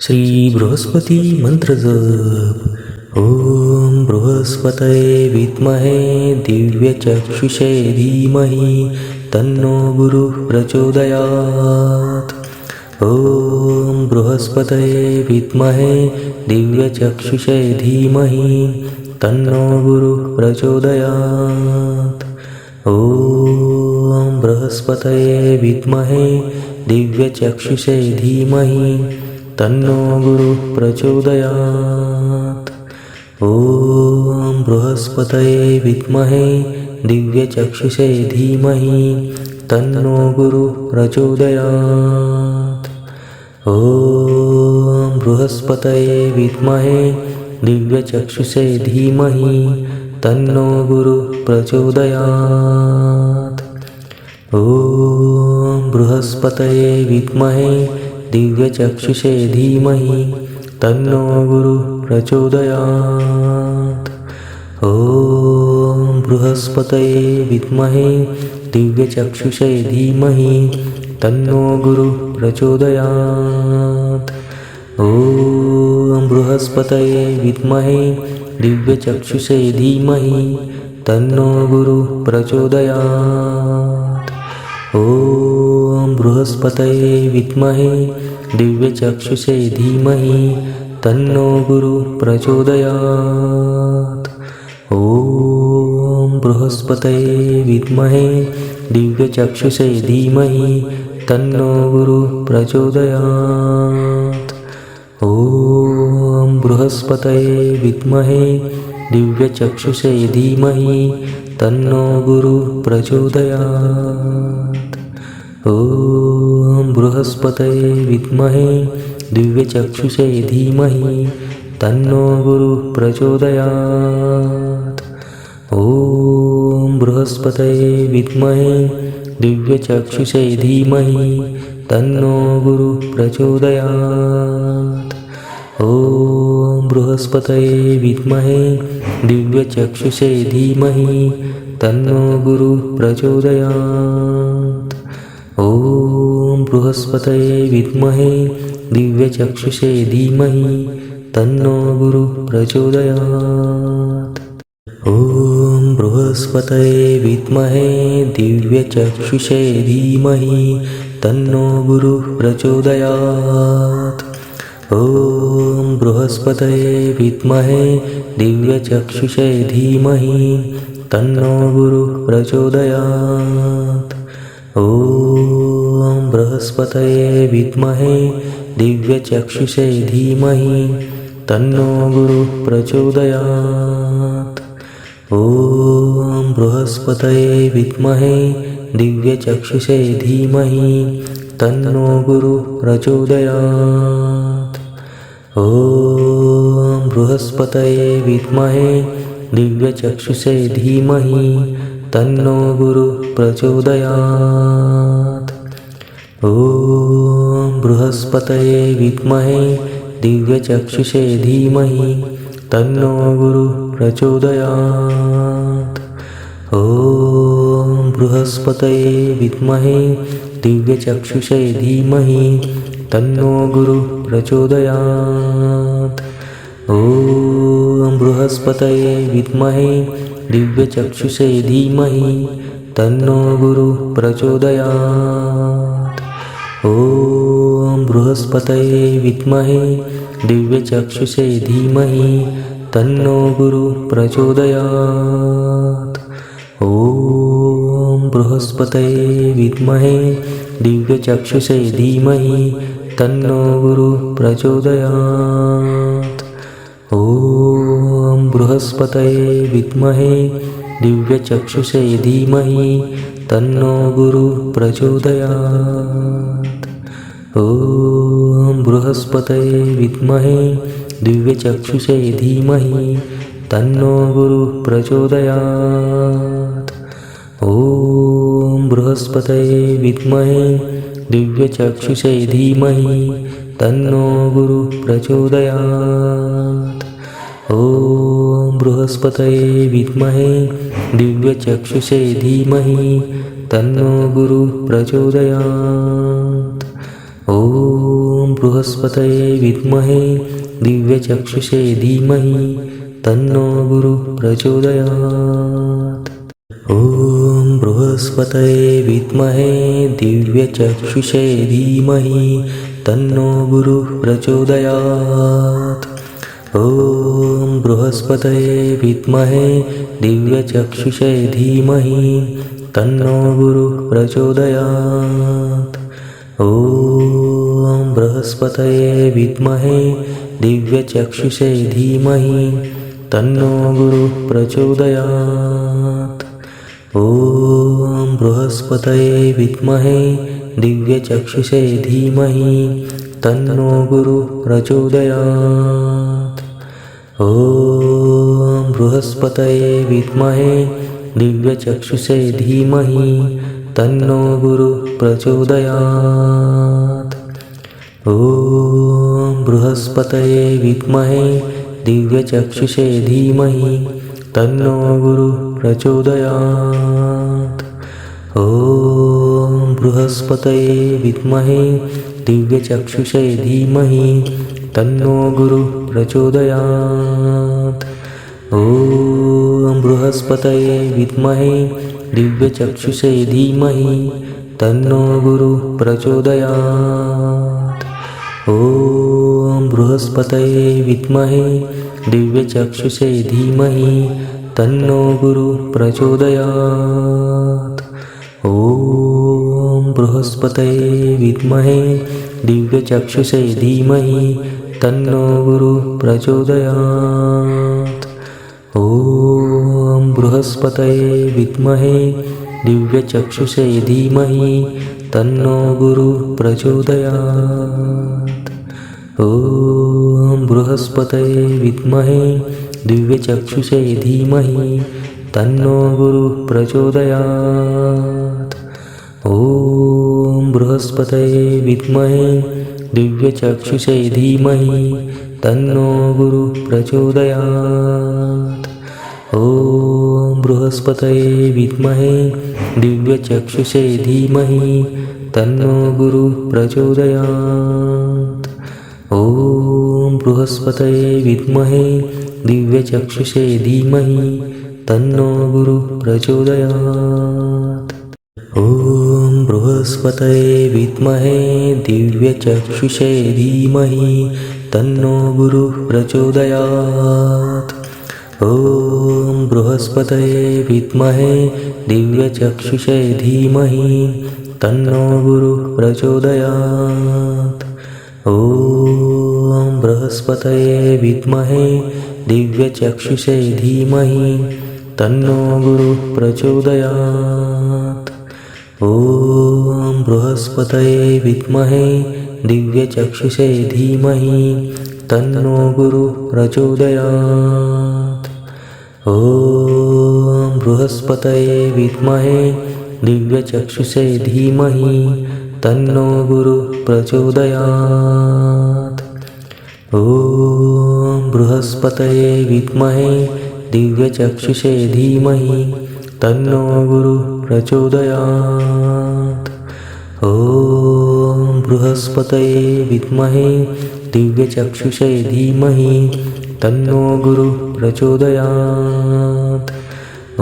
श्री बृहस्पती मंत्र जप। ओम बृहस्पतये विद्महे दिव्यचक्षुषे धीमहि तन्नो गुरुः प्रचोदयात्। ओम बृहस्पतये विद्महे दिव्यचक्षुषे धीमहि तन्नो गुरुः प्रचोदयात्। ओम बृहस्पतये विद्महे दिव्यचक्षुषे धीमहि तन्नो गुरुः प्रचोदयात्। ओम बृहस्पतये विद्महे दिव्यचक्षुषे धीमहि तन्नो गुरुः प्रचोदयात्। ओम बृहस्पतये विद्महे दिव्यचक्षुषे धीमहि तन्नो गुरुः प्रचोदयात्। ओम बृहस्पतये विद्महे दिव्यचक्षुषे धीमहि तन्नो गुरुः प्रचोदयात्। ओम बृहस्पतये विद्महे दिव्यचक्षुषे धीमहि तन्नो गुरुः प्रचोदयात्। ओम बृहस्पतये विद्महे दिव्यचक्षुषे धीमहि तन्नो गुरुः प्रचोदयात्। ओम बृहस्पतये विद्महे दिव्यचक्षुषे धीमहि तन्नो गुरुः प्रचोदयात्। ओम बृहस्पतये विद्महे दिव्यचक्षुषे धीमहि तन्नो गुरुः प्रचोदयात्। ओम बृहस्पतये विद्महे दिव्यचक्षुषे धीमहि तन्नो गुरुः प्रचोदयात्। ओम बृहस्पतये विद्महे दिव्यचक्षुषे धीमहि तन्नो गुरुः प्रचोदयात्। ओम बृहस्पतये विद्महे दिव्यचक्षुषे धीमहि तन्नो गुरुः प्रचोदयात्। ओम बृहस्पतये विद्महे दिव्यचक्षुषे धीमहि तन्नो गुरुः प्रचोदयात्। ओम बृहस्पतये विद्महे दिव्यचक्षुषे धीमहि तन्नो गुरुः प्रचोदयात्। ओम बृहस्पतये विद्महे दिव्यचक्षुषे धीमहि तन्नो गुरुः प्रचोदयात्। ओम बृहस्पतये विद्महे दिव्यचक्षुषे धीमहि तन्नो गुरुः प्रचोदयात्। ओम बृहस्पतये विद्महे दिव्यचक्षुषे धीमहि तन्नो गुरुः प्रचोदयात्। ओम बृहस्पतये विद्महे दिव्यचक्षुषे धीमहि तन्नो गुरुः प्रचोदयात्। ओम बृहस्पतये विद्महे दिव्यचक्षुषे धीमहि तन्नो गुरुः प्रचोदयात्। ओम बृहस्पतये विद्महे दिव्यचक्षुषे धीमहि तन्नो गुरुः प्रचोदयात्। ओम बृहस्पतये विद्महे दिव्यचक्षुषे धीमहि तन्नो गुरुः प्रचोदयात्। ओम बृहस्पतये विद्महे दिव्यचक्षुषे धीमहि तन्नो गुरुः प्रचोदयात्। ओम बृहस्पतये विद्महे दिव्यचक्षुषे धीमहि तन्नो गुरुः प्रचोदयात्। ओम बृहस्पतये विद्महे दिव्यचक्षुषे धीमहि तन्नो गुरुः प्रचोदयात्। ओम बृहस्पतये विद्महे दिव्यचक्षुषे धीमहि तन्नो गुरुः प्रचोदयात्। ओम बृहस्पतये विद्महे दिव्यचक्षुषे धीमहि तन्नो गुरुः प्रचोदयात्। ओम बृहस्पतये विद्महे दिव्यचक्षुषे धीमहि तन्नो गुरुः प्रचोदयात्। ओम बृहस्पतये विद्महे दिव्यचक्षुषे धीमहि तन्नो गुरुः प्रचोदयात्। ओम बृहस्पतये विद्महे दिव्यचक्षुषे धीमहि तन्नो गुरुः प्रचोदयात्। ॐ बृहस्पतये विद्महे दिव्यचक्षुषे धीमहि तन्नो गुरुः प्रचोदयात्। ॐ बृहस्पतये विद्महे दिव्यचक्षुषे धीमहि तन्नो गुरुः प्रचोदयात्। ॐ बृहस्पतये विद्महे दिव्यचक्षुषे धीमहि तन्नो गुरुः प्रचोदयात्। ॐ बृहस्पतये विद्महे दिव्यचक्षुषे धीमहि तन्नो गुरुः प्रचोदयात्। ॐ बृहस्पतये विद्महे दिव्यचक्षुषे धीमहि तन्नो गुरुः प्रचोदयात्। ॐ बृहस्पतये विद्महे दिव्यचक्षुषे धीमहि तन्नो गुरुः प्रचोदयात्। ॐ बृहस्पतये विद्महे दिव्यचक्षुषे धीमहि तन्नो गुरुः प्रचोदयात्। ॐ बृहस्पतये विद्महे दिव्यचक्षुषे धीमहि तन्नो गुरुः प्रचोदयात्। ॐ बृहस्पतये विद्महे दिव्यचक्षुषे धीमहि तन्नो गुरुः प्रचोदयात्। ॐ बृहस्पतये विद्महे दिव्यचक्षुषे धीमहि तन्नो गुरुः प्रचोदयात्। ॐ बृहस्पतये विद्महे दिव्यचक्षुषे धीमहि तन्नो गुरुः प्रचोदयात्। ॐ बृहस्पतये विद्महे दिव्यचक्षुषे धीमहि तन्नो गुरुः प्रचोदयात्। ॐ बृहस्पतये विद्महे दिव्यचक्षुषे धीमहि तन्नो गुरुः प्रचोदयात्। ॐ बृहस्पतये विद्महे दिव्यचक्षुषे धीमहि तन्नो गुरुः प्रचोदयात्। ॐ बृहस्पतये विद्महे दिव्यचक्षुषे धीमहि तन्नो गुरुः प्रचोदयात्। ॐ बृहस्पतये विद्महे दिव्यचक्षुषे धीमहि तन्नो गुरुः प्रचोदयात्। ॐ बृहस्पतये विद्महे दिव्यचक्षुषे धीमहि तन्नो गुरुः प्रचोदयात्। ॐ बृहस्पतये विद्महे दिव्यचक्षुषे धीमहि तन्नो गुरुः प्रचोदयात्। ॐ बृहस्पतये विद्महे दिव्यचक्षुषे धीमहि तन्नो गुरुः प्रचोदयात्। ॐ बृहस्पतये विद्महे दिव्यचक्षुषे धीमहि तन्नो गुरुः प्रचोदयात्। ॐ बृहस्पतये विद्महे दिव्यचक्षुषे धीमहि तन्नो गुरुः प्रचोदयात्। ॐ बृहस्पतये विद्महे दिव्यचक्षुषे धीमहि तन्नो गुरुः प्रचोदयात्। ॐ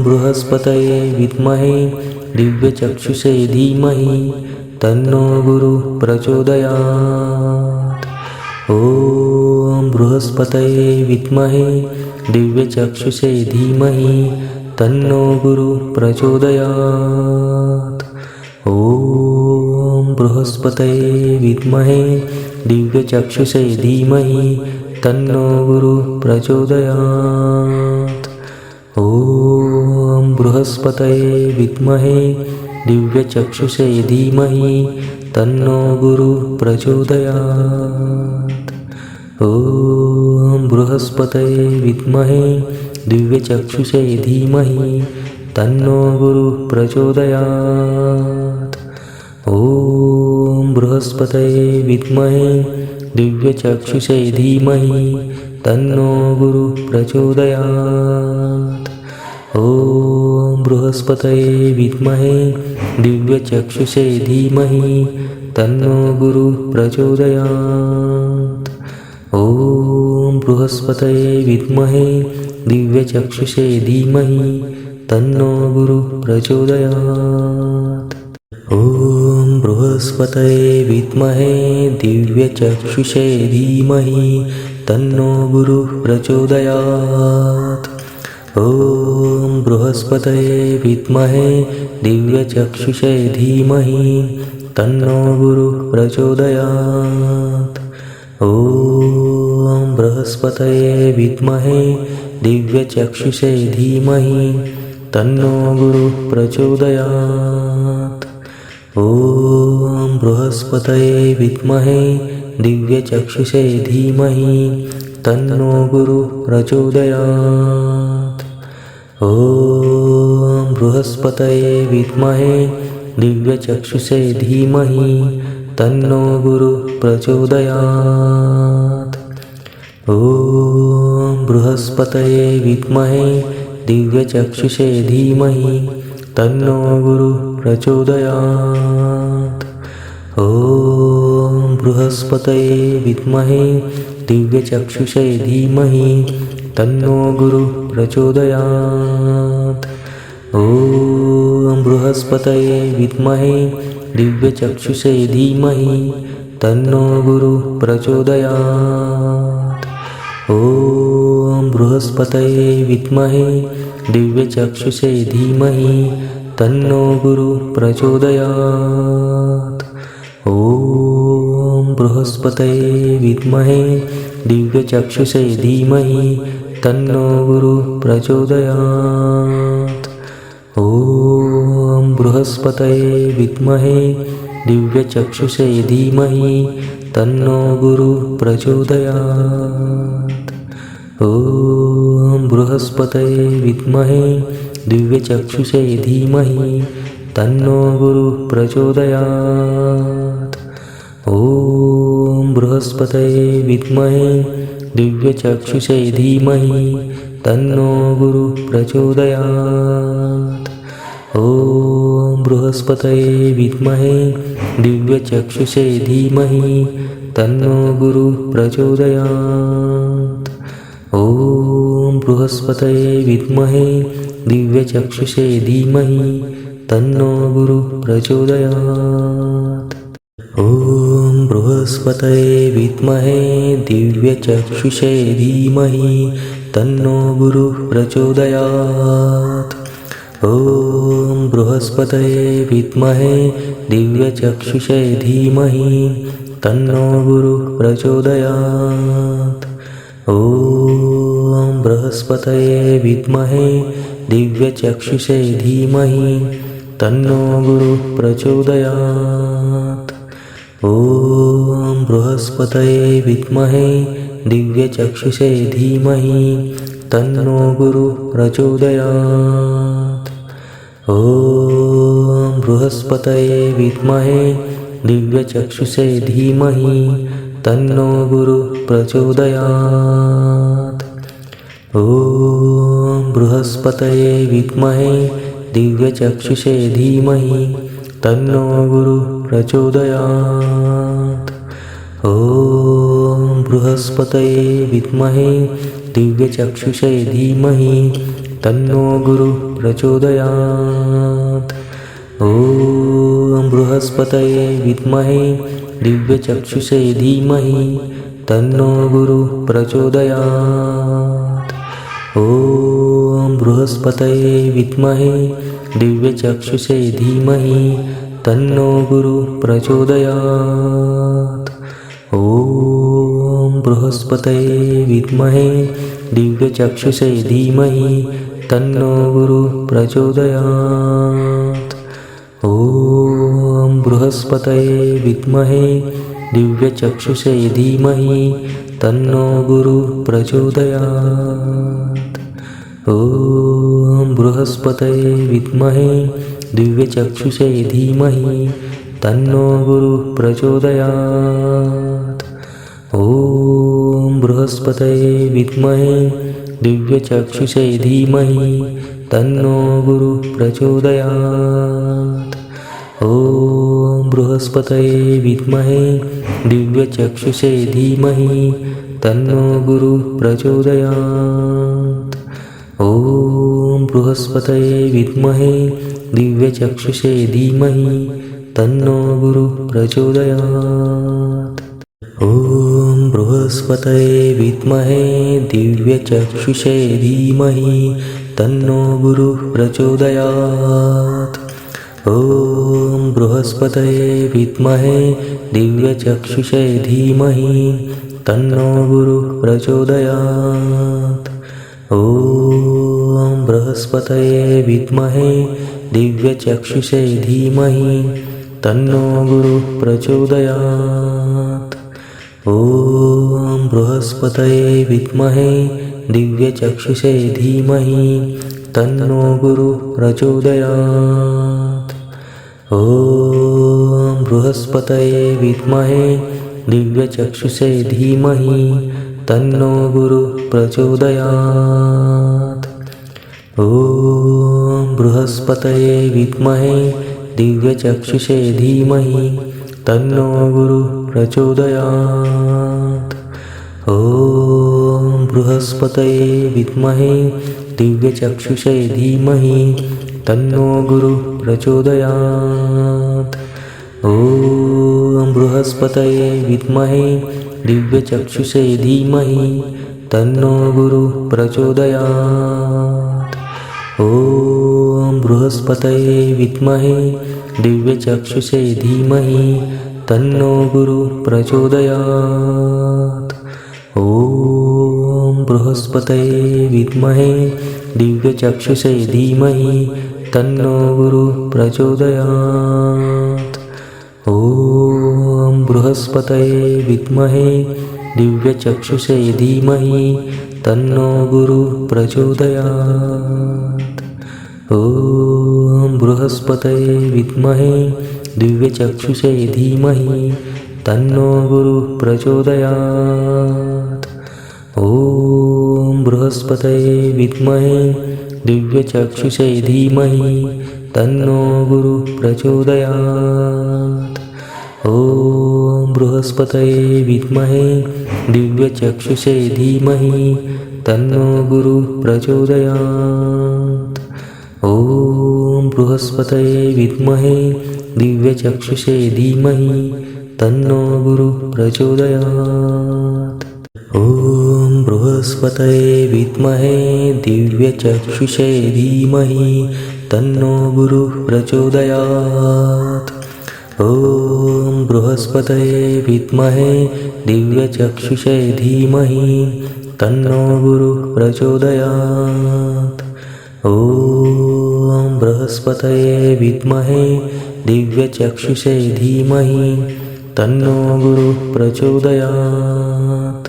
बृहस्पतये विद्महे दिव्यचक्षुषे धीमहि तन्नो गुरुः प्रचोदयात्। ॐ बृहस्पतये विद्महे दिव्यचक्षुषे धीमहि तन्नो गुरुः प्रचोदयात्। ॐ बृहस्पतये विद्महे दिव्यचक्षुषे धीमहि तन्नो गुरुः प्रचोदयात्। ॐ बृहस्पतये विद्महे दिव्यचक्षुषे धीमहि तन्नो गुरुः प्रचोदयात्। ॐ बृहस्पतये विद्महे दिव्यचक्षुषे धीमहि तन्नो गुरुः प्रचोदयात्। ॐ बृहस्पतये विद्महे दिव्यचक्षुषे धीमहि तन्नो गुरुः प्रचोदयात्। ॐ बृहस्पतये विद्महे दिव्यचक्षुषे धीमहि तन्नो गुरुः प्रचोदयात्। ॐ बृहस्पतये विद्महे दिव्यचक्षुषे धीमहि तन्नो गुरुः प्रचोदयात्। ॐ बृहस्पतये विद्महे दिव्यचक्षुषे धीमहि तन्नो गुरुः प्रचोदयात्। ॐ बृहस्पतये विद्महे दिव्यचक्षुषे धीमहि तन्नो गुरुः प्रचोदयात्। ॐ बृहस्पतये विद्महे दिव्यचक्षुषे धीमहि तन्नो गुरुः प्रचोदयात्। ॐ बृहस्पतये विद्महे दिव्यचक्षुषे धीमहि तन्नो गुरुः प्रचोदयात्। ॐ बृहस्पतये विद्महे दिव्यचक्षुषे धीमहि तन्नो गुरुः प्रचोदयात्। ॐ बृहस्पतये विद्महे दिव्यचक्षुषे धीमहि तन्नो गुरुः प्रचोदयात्। ॐ बृहस्पतये विद्महे दिव्यचक्षुषे धीमहि तन्नो गुरुः प्रचोदयात्। ॐ बृहस्पतये विद्महे दिव्यचक्षुषे धीमहि तन्नो गुरुः प्रचोदयात्। ॐ बृहस्पतये विद्महे दिव्यचक्षुषे धीमहि तन्नो गुरुः प्रचोदयात्। ॐ बृहस्पतये विद्महे दिव्यचक्षुषे धीमहि तन्नो गुरुः प्रचोदयात्। ॐ बृहस्पतये विद्महे दिव्यचक्षुषे धीमहि तन्नो गुरुः प्रचोदयात्। ॐ बृहस्पतये विद्महे दिव्यचक्षुषे धीमहि तन्नो गुरुः प्रचोदयात्। ॐ बृहस्पतये विद्महे दिव्यचक्षुषे धीमहि तन्नो गुरुः प्रचोदयात्। ॐ बृहस्पतये विद्महे दिव्यचक्षुषे धीमहि तन्नो गुरुः प्रचोदयात्। ॐ बृहस्पतये विद्महे दिव्यचक्षुषे धीमहि तन्नो गुरुः प्रचोदयात्। ॐ बृहस्पतये विद्महे दिव्यचक्षुषे धीमहि तन्नो गुरुः प्रचोदयात्। ॐ बृहस्पतये विद्महे दिव्यचक्षुषे धीमहि तन्नो गुरुः प्रचोदयात्। ॐ बृहस्पतये विद्महे दिव्यचक्षुषे धीमहि तन्नो गुरुः प्रचोदयात्। ॐ बृहस्पतये विद्महे दिव्यचक्षुषे धीमहि तन्नो गुरुः प्रचोदयात्। ॐ बृहस्पतये विद्महे दिव्यचक्षुषे धीमहि तन्नो गुरुः प्रचोदयात्। ॐ बृहस्पतये विद्महे दिव्यचक्षुषे धीमहि तन्नो गुरुः प्रचोदयात्। ॐ बृहस्पतये विद्महे दिव्यचक्षुषे धीमहि तन्नो गुरुः प्रचोदयात्। ॐ बृहस्पतये विद्महे दिव्यचक्षुषे धीमहि तन्नो गुरुः प्रचोदयात्। ॐ बृहस्पतये विद्महे दिव्यचक्षुषे धीमहि तन्नो गुरुः प्रचोदयात्। ॐ बृहस्पतये विद्महे दिव्यचक्षुषे धीमहि तन्नो गुरुः प्रचोदयात्। ॐ बृहस्पतये विद्महे दिव्यचक्षुषे धीमहि तन्नो गुरुः प्रचोदयात्। ॐ बृहस्पतये विद्महे दिव्यचक्षुषे धीमहि तन्नो गुरुः प्रचोदयात्। ॐ बृहस्पतये विद्महे दिव्यचक्षुषे धीमहि तन्नो गुरुः प्रचोदयात्। ॐ बृहस्पतये विद्महे दिव्यचक्षुषे धीमहि तन्नो गुरुः प्रचोदयात्। ॐ बृहस्पतये विद्महे दिव्यचक्षुषे धीमहि तन्नो गुरुः प्रचोदयात्। ॐ बृहस्पतये विद्महे दिव्यचक्षुषे धीमहि तन्नो गुरुः प्रचोदयात्। ॐ बृहस्पतये विद्महे दिव्यचक्षुषे धीमहि तन्नो गुरुः प्रचोदयात्। ॐ बृहस्पतये विद्महे दिव्यचक्षुषे धीमहि तन्नो गुरुः प्रचोदयात्। ॐ बृहस्पतये विद्महे दिव्यचक्षुषे धीमहि तन्नो गुरुः प्रचोदयात्। ॐ बृहस्पतये विद्महे दिव्यचक्षुषे धीमहि तन्नो गुरुः प्रचोदयात्। ॐ बृहस्पतये विद्महे दिव्यचक्षुषे धीमहि तन्नो गुरुः प्रचोदयात्। ॐ बृहस्पतये विद्महे दिव्यचक्षुषे धीमहि तन्नो गुरुः प्रचोदयात्। ॐ बृहस्पतये विद्महे दिव्यचक्षुषे धीमहि तन्नो गुरुः प्रचोदयात्। ॐ बृहस्पतये विद्महे दिव्यचक्षुषे धीमहि तन्नो गुरुः प्रचोदयात्। ॐ बृहस्पतये विद्महे दिव्यचक्षुषे धीमहि तन्नो गुरुः प्रचोदयात्। ॐ बृहस्पतये विद्महे दिव्यचक्षुषे धीमहि तन्नो गुरुः प्रचोदयात्। ॐ बृहस्पतये विद्महे दिव्यचक्षुषे धीमहि तन्नो गुरुः प्रचोदयात्। ॐ बृहस्पतये विद्महे दिव्यचक्षुषे धीमहि तन्नो गुरुः प्रचोदयात्। ॐ बृहस्पतये विद्महे दिव्यचक्षुषे धीमहि तन्नो गुरुः प्रचोदयात्। ॐ बृहस्पतये विद्महे दिव्यचक्षुषे धीमहि तन्नो गुरुः प्रचोदयात्। ॐ बृहस्पतये विद्महे दिव्यचक्षुषे धीमहि तन्नो गुरुः प्रचोदयात्। ॐ बृहस्पतये विद्महे दिव्यचक्षुषे धीमहि तन्नो गुरुः प्रचोदयात्। ॐ बृहस्पतये विद्महे दिव्यचक्षुषे धीमहि तन्नो गुरुः प्रचोदयात्।